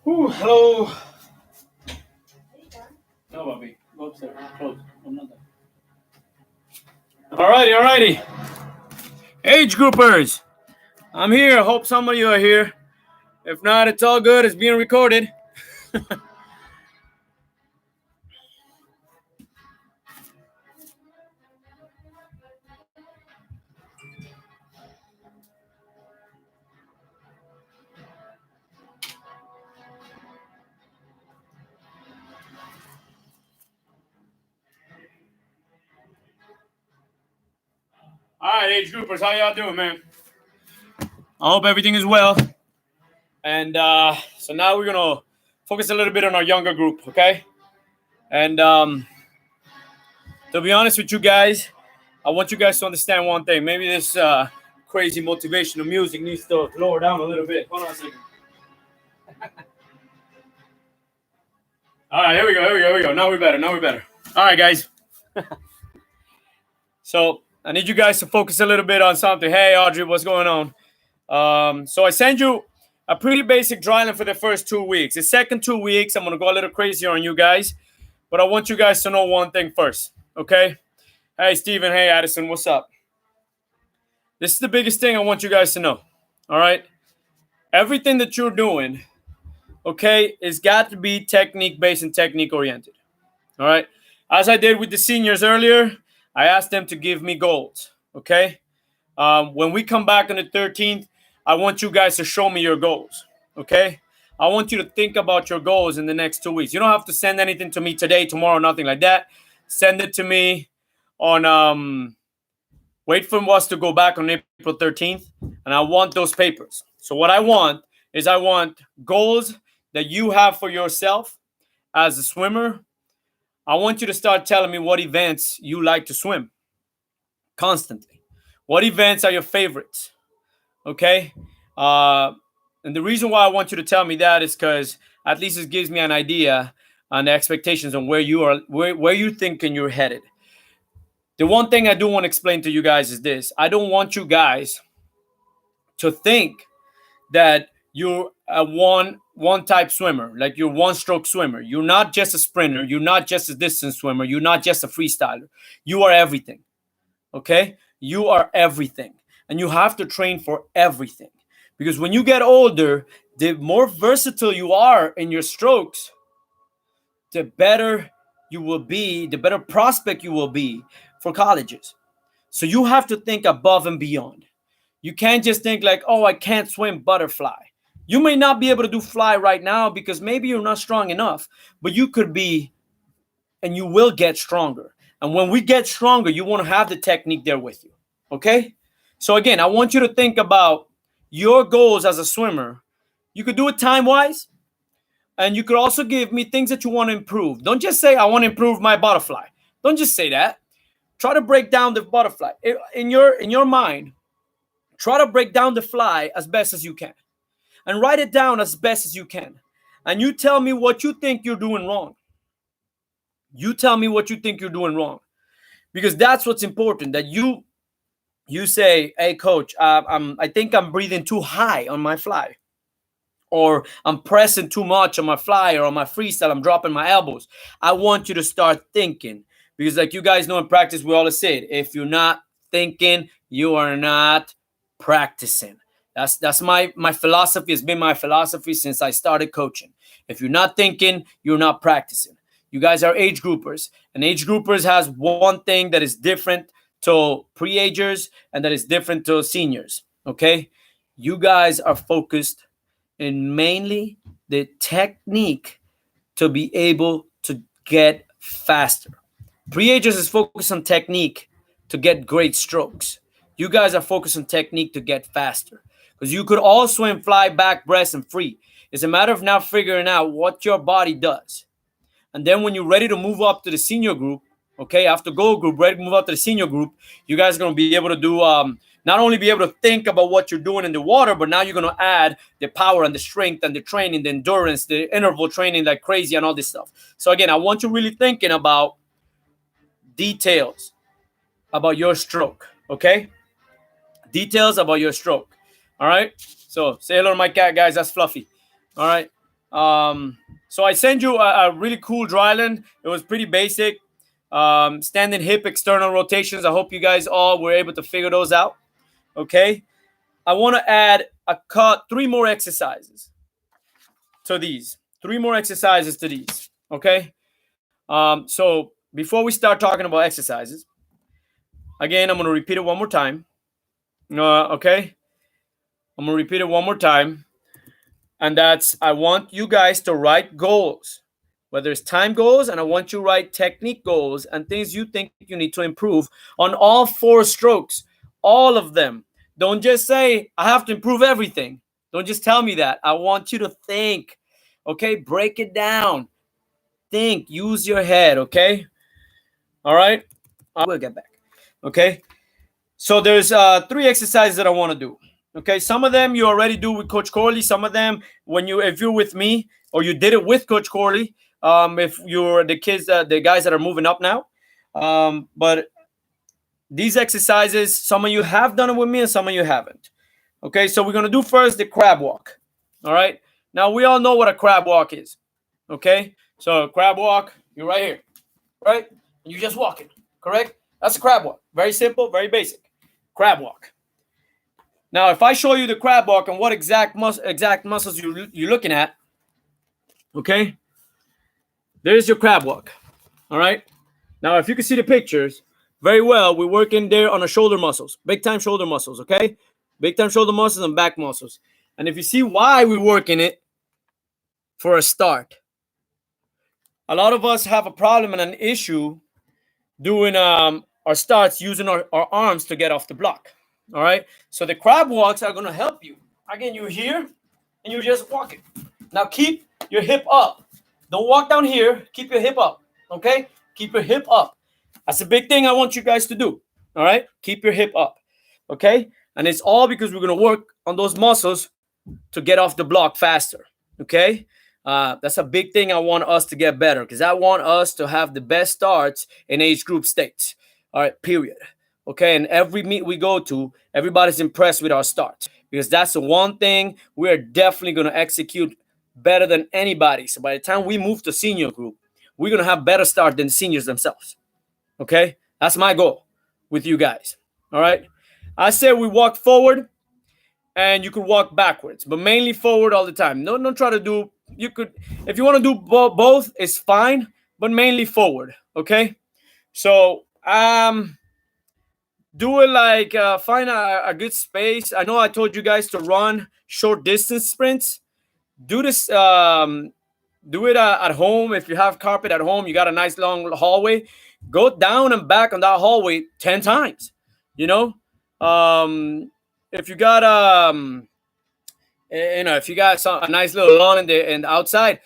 Ooh, hello. No, Bobby. Go upstairs. Close. I'm not done. Alrighty. Age groupers. I'm here. Hope some of you are here. If not, it's all good. It's being recorded. Alright, age groupers. How y'all doing, man? I hope everything is well. And so now we're going to focus a little bit on our younger group, okay? And to be honest with you guys, I want you guys to understand one thing. Maybe this crazy motivational music needs to lower down a little bit. Hold on a second. All right, here we go. Now we're better. All right, guys. So I need you guys to focus a little bit on something. Hey, Audrey, what's going on? So I send you a pretty basic dryland for the first 2 weeks. The second 2 weeks, I'm going to go a little crazier on you guys. But I want you guys to know one thing first, okay? Hey, Steven. Hey, Addison. What's up? This is the biggest thing I want you guys to know, all right? Everything that you're doing, okay, it's got to be technique-based and technique-oriented, all right? As I did with the seniors earlier, I asked them to give me goals, okay? When we come back on the 13th, I want you guys to show me your goals, okay? I want you to think about your goals in the next 2 weeks. You don't have to send anything to me today, tomorrow, nothing like that. Send it to me on, wait for us to go back on April 13th, and I want those papers. So what I want goals that you have for yourself as a swimmer. I want you to start telling me what events you like to swim constantly. What events are your favorites? Okay? And the reason why I want you to tell me that is because at least it gives me an idea on the expectations on where you are, where you thinking you're headed. The one thing I do want to explain to you guys is this. I don't want you guys to think that you're a one type swimmer, like you're one stroke swimmer. You're not just a sprinter. You're not just a distance swimmer. You're not just a freestyler. You are everything. Okay? You are everything. And you have to train for everything. Because when you get older, the more versatile you are in your strokes, the better you will be, the better prospect you will be for colleges. So you have to think above and beyond. You can't just think like, oh, I can't swim butterfly. You may not be able to do fly right now because maybe you're not strong enough, but you could be, and you will get stronger. And when we get stronger, you want to have the technique there with you. Okay? So again, I want you to think about your goals as a swimmer. You could do it time-wise, and you could also give me things that you want to improve. Don't just say, I want to improve my butterfly. Don't just say that. Try to break down the butterfly. In your mind, try to break down the fly as best as you can. And write it down as best as you can. And you tell me what you think you're doing wrong. You tell me what you think you're doing wrong. Because that's what's important, that you say, hey, coach, I think I'm breathing too high on my fly. Or I'm pressing too much on my fly, or on my freestyle, I'm dropping my elbows. I want you to start thinking. Because like you guys know in practice, we always say it. If you're not thinking, you are not practicing. That's my philosophy. It's been my philosophy since I started coaching. If you're not thinking, you're not practicing. You guys are age groupers. And age groupers has one thing that is different to pre-agers and that is different to seniors. Okay? You guys are focused in mainly the technique to be able to get faster. Pre-agers is focused on technique to get great strokes. You guys are focused on technique to get faster. Because you could all swim, fly, back, breast, and free. It's a matter of now figuring out what your body does. And then when you're ready to move up to the senior group, okay, after gold group, ready to move up to the senior group, you guys are going to be able to do, not only be able to think about what you're doing in the water, but now you're going to add the power and the strength and the training, the endurance, the interval training like crazy and all this stuff. So again, I want you really thinking about details about your stroke, okay? Details about your stroke. All right. So say hello to my cat, guys. That's Fluffy. All right. So I sent you a really cool dryland. It was pretty basic. Standing hip external rotations. I hope you guys all were able to figure those out. Okay. I want to add 3 more exercises to these. 3 more exercises to these. Okay. So before we start talking about exercises, again, I'm going to repeat it one more time. Okay. I'm going to repeat it one more time. And that's, I want you guys to write goals, whether it's time goals, and I want you to write technique goals and things you think you need to improve on all 4 strokes, all of them. Don't just say, I have to improve everything. Don't just tell me that. I want you to think, okay? Break it down. Think, use your head, okay? All right? We'll get back, okay? So there's 3 exercises that I want to do. Okay, some of them you already do with Coach Corley. Some of them, if you're with me or you did it with Coach Corley, if you're the kids, the guys that are moving up now. But these exercises, some of you have done it with me and some of you haven't. Okay, so we're going to do first the crab walk. All right, now we all know what a crab walk is. Okay, so crab walk, you're right here, right? And you're just walking, correct? That's a crab walk. Very simple, very basic. Crab walk. Now, if I show you the crab walk and what exact muscles you're looking at, okay, there's your crab walk. All right. Now, if you can see the pictures very well, we're working there on the shoulder muscles, big time shoulder muscles. Okay, big time shoulder muscles and back muscles. And if you see why we're working it, for a start, a lot of us have a problem and an issue doing our starts using our arms to get off the block. All right. So the crab walks are going to help you. Again, you're here and you're just walking. Now keep your hip up. Don't walk down here. Keep your hip up. Okay. Keep your hip up. That's a big thing I want you guys to do. All right. Keep your hip up. Okay. And it's all because we're going to work on those muscles to get off the block faster. Okay. That's a big thing I want us to get better because I want us to have the best starts in age group states. All right. Period. Okay, and every meet we go to, everybody's impressed with our starts because that's the one thing we're definitely going to execute better than anybody. So by the time we move to senior group, we're going to have better start than seniors themselves. Okay, that's my goal with you guys. All right, I said we walk forward and you could walk backwards, but mainly forward all the time. Don't try to do, you could, if you want to do both, it's fine, but mainly forward. Okay, so, do it like find a good space. I know I told you guys to run short distance sprints. Do this. Do it at home. If you have carpet at home, you got a nice long hallway. Go down and back on that hallway 10 times. You know, if you got if you got a nice little lawn in the outside,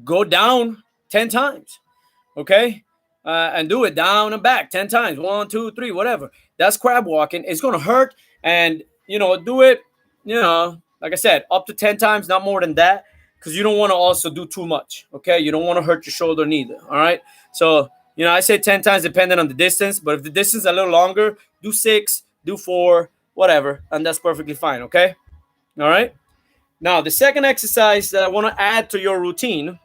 go down 10 times. Okay. And do it down and back 10 times. 1, 2, 3, whatever. That's crab walking. It's going to hurt. And, do it, like I said, up to 10 times, not more than that, because you don't want to also do too much. Okay. You don't want to hurt your shoulder neither. All right. So, I say 10 times depending on the distance. But if the distance is a little longer, do 6, do 4, whatever. And that's perfectly fine. Okay. All right. Now, the second exercise that I want to add to your routine.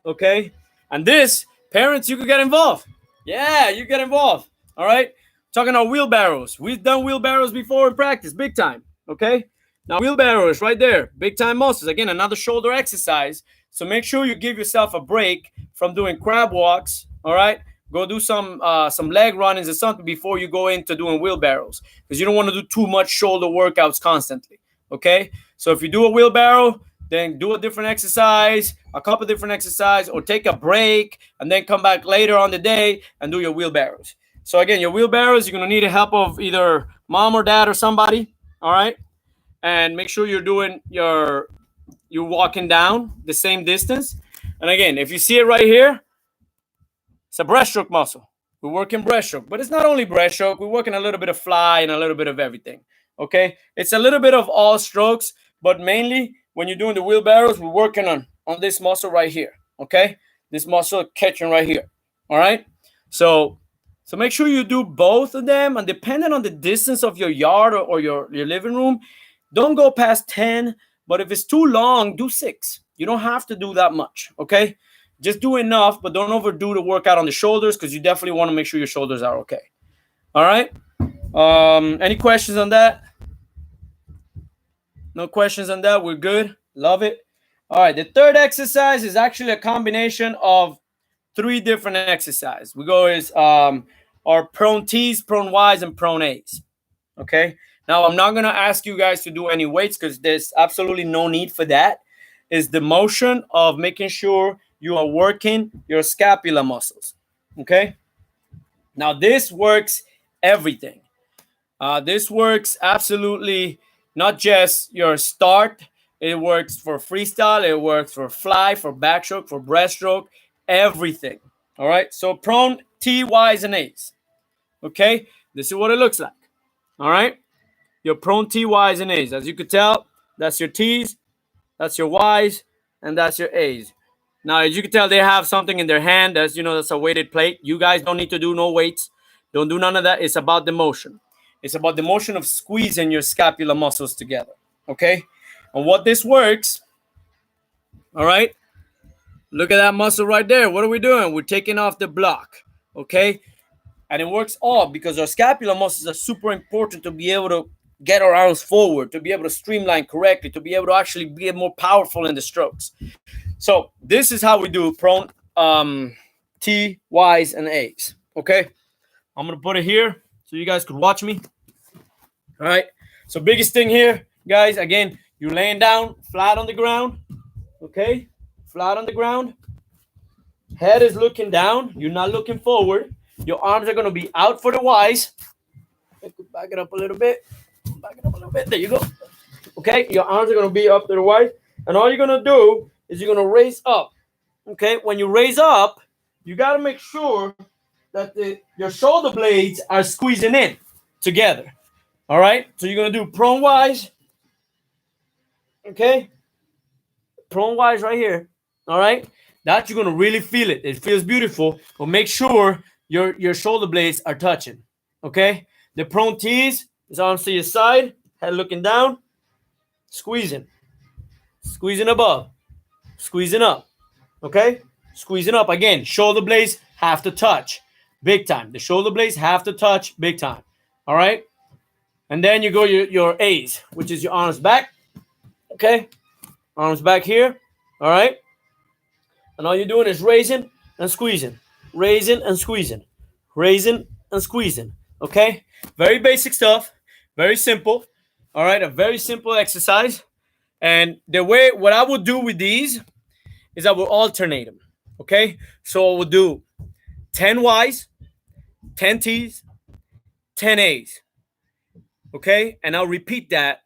Okay. And this, parents, you could get involved. Yeah, you get involved. All right. Talking about wheelbarrows. We've done wheelbarrows before in practice, big time. Okay. Now, wheelbarrows right there, big time muscles. Again, another shoulder exercise. So make sure you give yourself a break from doing crab walks. All right. Go do some leg runnings or something before you go into doing wheelbarrows because you don't want to do too much shoulder workouts constantly. Okay. So if you do a wheelbarrow, then do a different exercise, a couple different exercises, or take a break and then come back later on the day and do your wheelbarrows. So again, your wheelbarrows, you're going to need the help of either mom or dad or somebody. All right. And make sure you're walking down the same distance. And again, if you see it right here, it's a breaststroke muscle. We're working breaststroke, but it's not only breaststroke. We're working a little bit of fly and a little bit of everything. Okay. It's a little bit of all strokes, but mainly when you're doing the wheelbarrows, we're working on this muscle right here. Okay. This muscle catching right here. All right. So make sure you do both of them. And depending on the distance of your yard or your living room, don't go past 10 But if it's too long, do 6. You don't have to do that much, okay? Just do enough, but don't overdo the workout on the shoulders because you definitely want to make sure your shoulders are okay. All right? Any questions on that? No questions on that? We're good. Love it. All right. The third exercise is actually a combination of 3 different exercises. We go is our prone T's, prone Y's, and prone A's. Okay. Now I'm not gonna ask you guys to do any weights because there's absolutely no need for that. It's the motion of making sure you are working your scapula muscles. Okay. Now this works everything. This works absolutely not just your start. It works for freestyle. It works for fly, for backstroke, for breaststroke, everything. All right. So prone T, Y's, and A's. Okay. This is what it looks like. All right. Your prone T, Y's, and A's. As you could tell, that's your T's, that's your Y's, and that's your A's. Now, as you can tell, they have something in their hand. That's, that's a weighted plate. You guys don't need to do no weights. Don't do none of that. It's about the motion. It's about the motion of squeezing your scapular muscles together. Okay? And what this works, all right? Look at that muscle right there. What are we doing? We're taking off the block. Okay? And it works all because our scapular muscles are super important to be able to get our arms forward, to be able to streamline correctly, to be able to actually be more powerful in the strokes. So this is how we do prone T, Y's, and A's. Okay? I'm going to put it here so you guys could watch me. All right? So biggest thing here, guys, again, you're laying down flat on the ground. Okay? Flat on the ground. Head is looking down. You're not looking forward. Your arms are going to be out for the Y's. Back it up a little bit. Back it up a little bit. There you go. Okay? Your arms are going to be up to the Y's. And all you're going to do is you're going to raise up. Okay? When you raise up, you got to make sure that your shoulder blades are squeezing in together. All right? So you're going to do prone Y's. Okay? Prone Y's right here. All right? That you're going to really feel it. It feels beautiful. But make sure your shoulder blades are touching. Okay? The prone T's is arms to your side. Head looking down. Squeezing. Squeezing above. Squeezing up. Okay? Squeezing up. Again, shoulder blades have to touch. Big time. The shoulder blades have to touch big time. All right? And then you go your A's, which is your arms back. Okay? Arms back here. All right? And all you're doing is raising and squeezing. Raising and squeezing. Raising and squeezing. Okay? Very basic stuff. Very simple. All right? A very simple exercise. And the way, what I would do with these is I will alternate them. Okay? So I will do 10 Y's, 10 T's, 10 A's. Okay? And I'll repeat that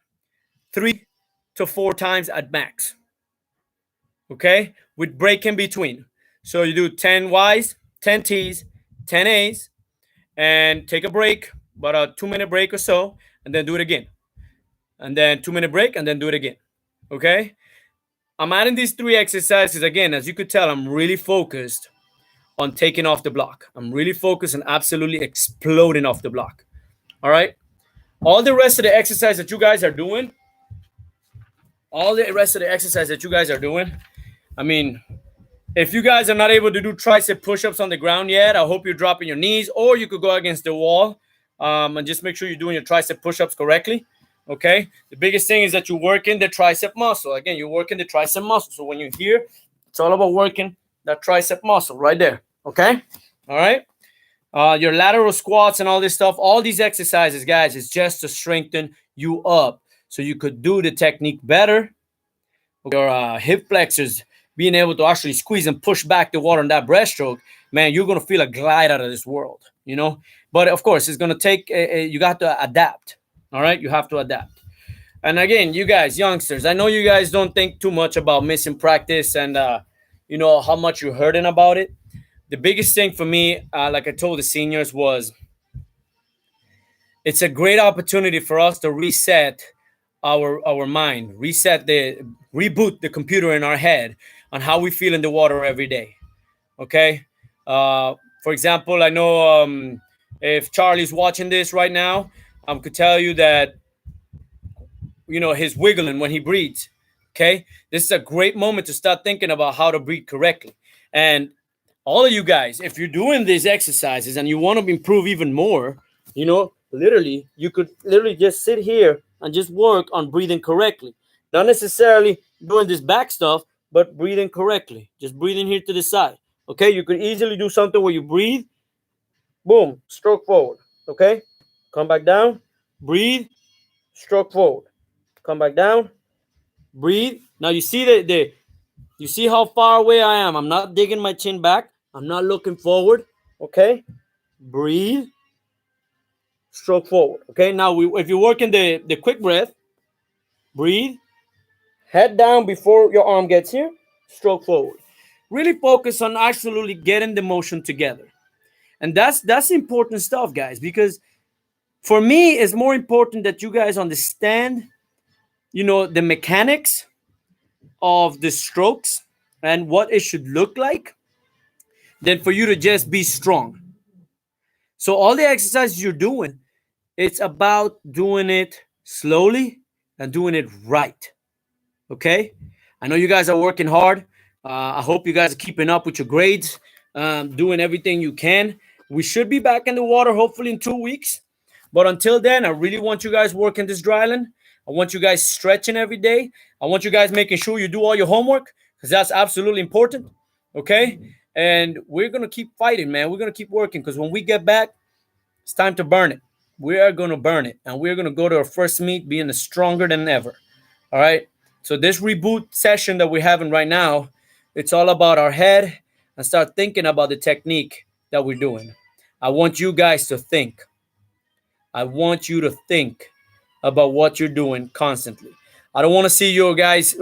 3 to 4 times at max. Okay? With break in between. So you do 10 Y's, 10 T's, 10 A's, and take a break, about a 2-minute break or so, and then do it again. And then 2-minute break, and then do it again. Okay? I'm adding these 3 exercises again. As you could tell, I'm really focused on taking off the block. I'm really focused on absolutely exploding off the block. All right? All the rest of the exercise that you guys are doing, I mean, if you guys are not able to do tricep push-ups on the ground yet, I hope you're dropping your knees, or you could go against the wall and just make sure you're doing your tricep push-ups correctly. Okay? The biggest thing is that you're working the tricep muscle. Again, you're working the tricep muscle. So when you're here, it's all about working that tricep muscle right there. Okay? All right? Your lateral squats and all this stuff, all these exercises, guys, is just to strengthen you up so you could do the technique better. Your hip flexors being able to actually squeeze and push back the water in that breaststroke, man, you're going to feel a glide out of this world, But, of course, it's going to take, you got to adapt, all right? You have to adapt. And, again, you guys, youngsters, I know you guys don't think too much about missing practice and, how much you're hurting about it. The biggest thing for me, like I told the seniors, was it's a great opportunity for us to reset our mind, reboot the computer in our head on how we feel in the water every day. Okay? For example, I know if Charlie's watching this right now, I could tell you that, his wiggling when he breathes. Okay, this is a great moment to start thinking about how to breathe correctly. And all of you guys, if you're doing these exercises and you want to improve even more, literally, you could literally just sit here and just work on breathing correctly. Not necessarily doing this back stuff, but breathing correctly. Just breathing here to the side. Okay, you could easily do something where you breathe, boom, stroke forward. Okay, come back down, breathe, stroke forward. Come back down, breathe. Now you see you see how far away I am. I'm not digging my chin back. I'm not looking forward. Okay, breathe, stroke forward. Okay, now if you're working the quick breath, breathe, head down before your arm gets here, stroke forward. Really focus on absolutely getting the motion together. And that's important stuff, guys, because for me, it's more important that you guys understand, the mechanics of the strokes and what it should look like than for you to just be strong. So all the exercises you're doing, it's about doing it slowly and doing it right. Okay? I know you guys are working hard. I hope you guys are keeping up with your grades, doing everything you can. We should be back in the water hopefully in 2 weeks. But until then, I really want you guys working this dryland. I want you guys stretching every day. I want you guys making sure you do all your homework because that's absolutely important. Okay? And we're going to keep fighting, man. We're going to keep working because when we get back, it's time to burn it. We are going to burn it. And we're going to go to our first meet being stronger than ever. All right? So this reboot session that we're having right now, it's all about our head and start thinking about the technique that we're doing. I want you guys to think. I want you to think about what you're doing constantly. I don't want to see you guys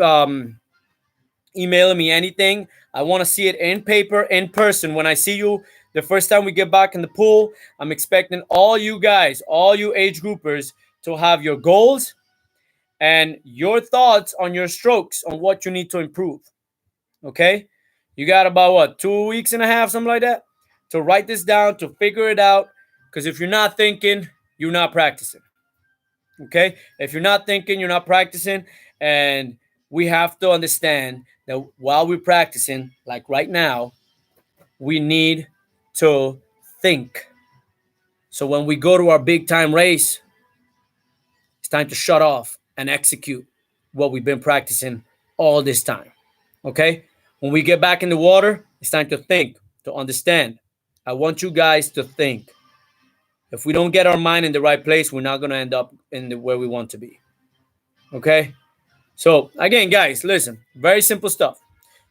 emailing me anything. I want to see it in paper, in person. When I see you the first time we get back in the pool, I'm expecting all you guys, all you age groupers, to have your goals and your thoughts on your strokes, on what you need to improve. Okay? You got about 2 weeks and a half, something like that, to write this down, to figure it out. Because if you're not thinking, you're not practicing. Okay? If you're not thinking, you're not practicing. And we have to understand that while we're practicing, like right now, we need to think. So when we go to our big time race, it's time to shut off and execute what we've been practicing all this time. Okay? When we get back in the water, it's time to think, to understand. I want you guys to think. If we don't get our mind in the right place, we're not going to end up where we want to be. Okay? So, again, guys, listen. Very simple stuff.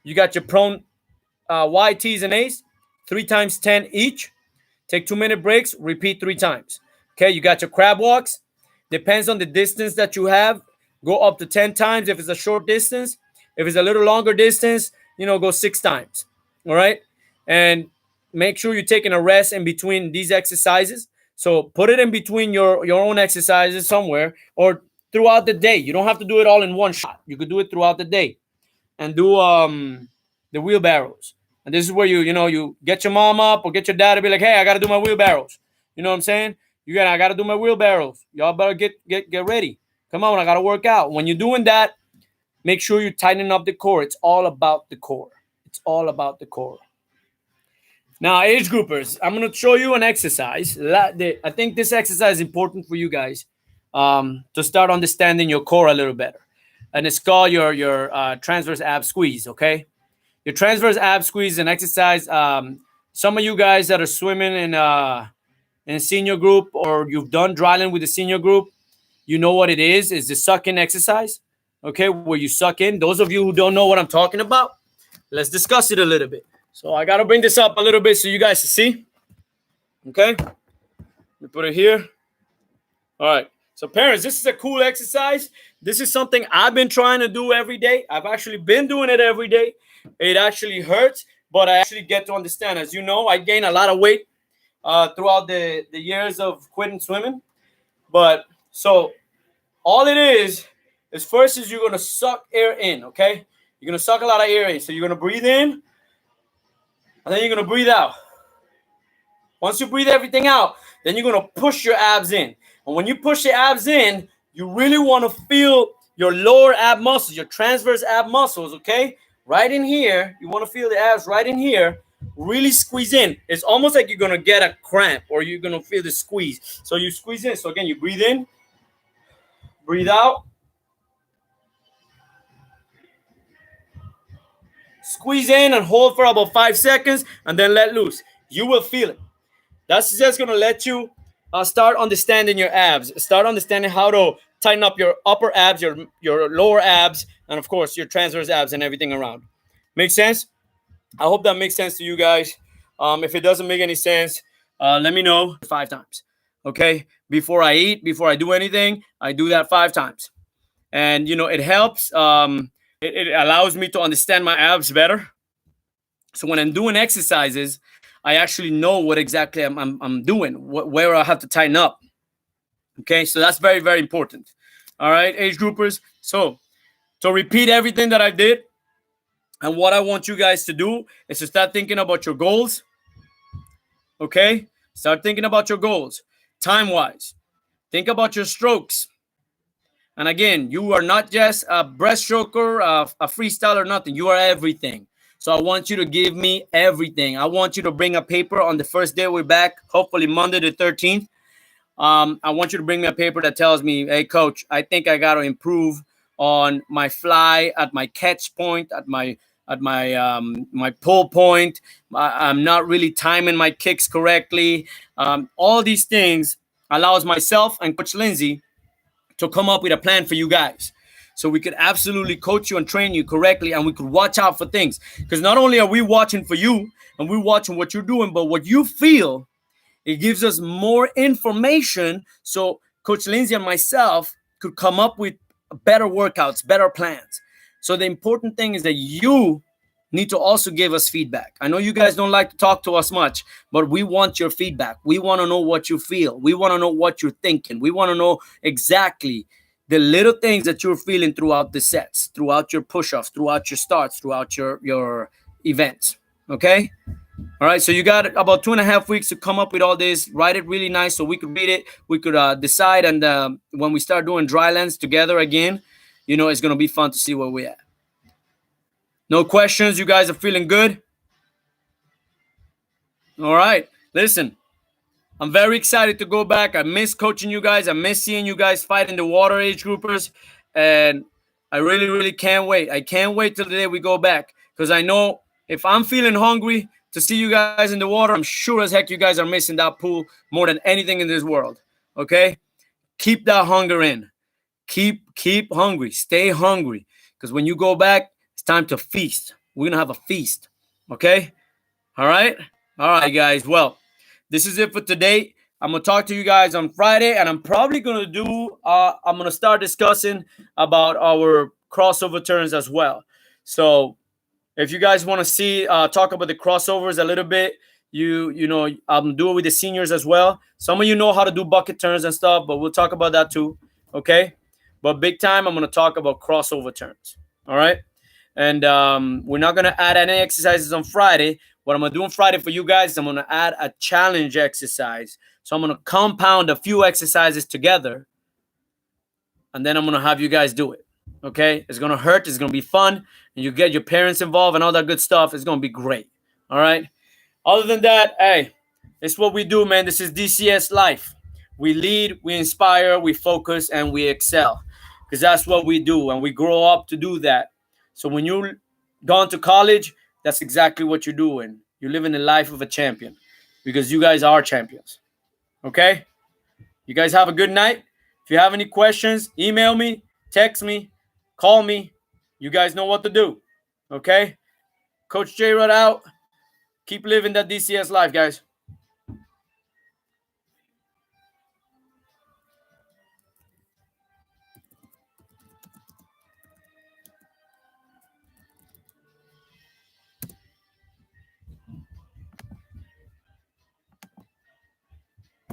You got your prone Y, T's, and A's. 3 times 10 each. Take 2-minute breaks. Repeat 3 times. Okay? You got your crab walks. Depends on the distance that you have. Go up to 10 times if it's a short distance. If it's a little longer distance, go 6 times. All right? And make sure you're taking a rest in between these exercises. So put it in between your own exercises somewhere or throughout the day. You don't have to do it all in one shot. You could do it throughout the day. And do the wheelbarrows. And this is where you get your mom up or get your dad to be like, hey, I got to do my wheelbarrows. You know what I'm saying? I got to do my wheelbarrows. Y'all better get ready. Come on, I got to work out. When you're doing that, make sure you tighten up the core. It's all about the core. It's all about the core. Now, age groupers, I'm going to show you an exercise. I think this exercise is important for you guys to start understanding your core a little better. And it's called your transverse ab squeeze, okay? Your transverse ab squeeze is an exercise. Some of you guys that are swimming in a senior group or you've done dryland with the senior group, you know what it is. It's the suck-in exercise, okay, where you suck in. Those of you who don't know what I'm talking about, let's discuss it a little bit. So I got to bring this up a little bit so you guys can see. Okay. Let me put it here. All right. So parents, this is a cool exercise. This is something I've been trying to do every day. I've actually been doing it every day. It actually hurts, but I actually get to understand. As you know, I gained a lot of weight throughout the years of quitting swimming. But so all it is first is you're going to suck air in, okay? You're going to suck a lot of air in. So you're going to breathe in. And then you're going to breathe out. Once you breathe everything out, then you're going to push your abs in. And when you push your abs in, you really want to feel your lower ab muscles, your transverse ab muscles, okay? Right in here, you want to feel the abs right in here. Really squeeze in. It's almost like you're going to get a cramp or you're going to feel the squeeze. So you squeeze in. So again, you breathe in, breathe out. Squeeze in and hold for about 5 seconds and then let loose. You will feel it. That's just going to let you start understanding your abs. Start understanding how to tighten up your upper abs, your lower abs, and of course, your transverse abs and everything around. Make sense? I hope that makes sense to you guys. If it doesn't make any sense, let me know 5 times. Okay? Before I eat, before I do anything, I do that 5 times. And, it helps. It allows me to understand my abs better. So when I'm doing exercises, I actually know what exactly I'm doing, where I have to tighten up. Okay, so that's very, very important. All right, age groupers. So to repeat everything that I did, and what I want you guys to do is to start thinking about your goals. Okay, start thinking about your goals, time-wise. Think about your strokes. And again, you are not just a breaststroker, a freestyler, nothing. You are everything. So I want you to give me everything. I want you to bring a paper on the first day we're back, hopefully Monday the 13th. I want you to bring me a paper that tells me, hey, coach, I think I got to improve on my fly, at my catch point, at my pull point. I'm not really timing my kicks correctly. All these things allows myself and Coach Lindsay to come up with a plan for you guys. So we could absolutely coach you and train you correctly, and we could watch out for things. Because not only are we watching for you and we're watching what you're doing, but what you feel, it gives us more information. So Coach Lindsay and myself could come up with better workouts, better plans. So the important thing is that you need to also give us feedback. I know you guys don't like to talk to us much, but we want your feedback. We want to know what you feel. We want to know what you're thinking. We want to know exactly the little things that you're feeling throughout the sets, throughout your push-ups, throughout your starts, throughout your events. Okay? All right, so you got about 2.5 weeks to come up with all this. Write it really nice so we could read it. We could decide, and when we start doing dry lands together again, it's going to be fun to see where we're at. No questions? You guys are feeling good? All right. Listen, I'm very excited to go back. I miss coaching you guys. I miss seeing you guys fight in the water, age groupers. And I really, really can't wait. I can't wait till the day we go back, because I know if I'm feeling hungry to see you guys in the water, I'm sure as heck you guys are missing that pool more than anything in this world. Okay? Keep that hunger in. Keep hungry. Stay hungry. Because when you go back, it's time to feast. We're going to have a feast. Okay? All right? All right, guys. Well, this is it for today. I'm going to talk to you guys on Friday, and I'm probably going to do, I'm going to start discussing about our crossover turns as well. So if you guys want to see, talk about the crossovers a little bit, I'm doing with the seniors as well. Some of you know how to do bucket turns and stuff, but we'll talk about that too. Okay? But big time, I'm going to talk about crossover turns. All right? And we're not going to add any exercises on Friday. What I'm going to do on Friday for you guys is I'm going to add a challenge exercise. So I'm going to compound a few exercises together, and then I'm going to have you guys do it. Okay? It's going to hurt. It's going to be fun. And you get your parents involved and all that good stuff. It's going to be great. All right? Other than that, hey, it's what we do, man. This is DCS life. We lead, we inspire, we focus, and we excel. Because that's what we do, and we grow up to do that. So when you're gone to college, that's exactly what you're doing. You're living the life of a champion, because you guys are champions. Okay? You guys have a good night. If you have any questions, email me, text me, call me. You guys know what to do. Okay? Coach J Rod out. Keep living that DCS life, guys.